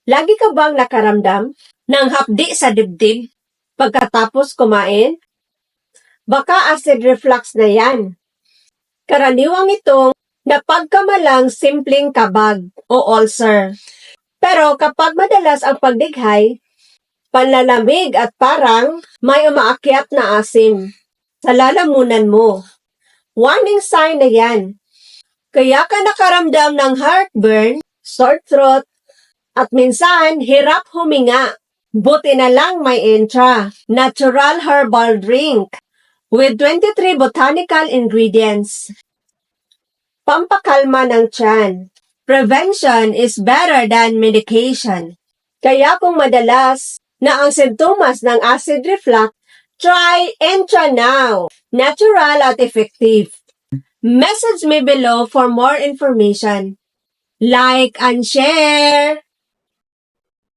Lagi ka bang nakaramdam ng hapdi sa dibdib pagkatapos kumain? Baka acid reflux na yan. Karaniwang itong napagkamalang simpleng kabag o ulcer. Pero kapag madalas ang pagdighay, panlalamig at parang may umaakyat na asim sa lalamunan mo. Warning sign na yan. Kaya ka nakaramdam ng heartburn, sore throat, at minsan hirap huminga. Buti na lang may Entra, natural herbal drink with 23 botanical ingredients. Pampakalma ng tiyan. Prevention is better than medication. Kaya kung madalas na ang sintomas ng acid reflux, try Entra now. Natural at effective. Message me below for more information. Like and share!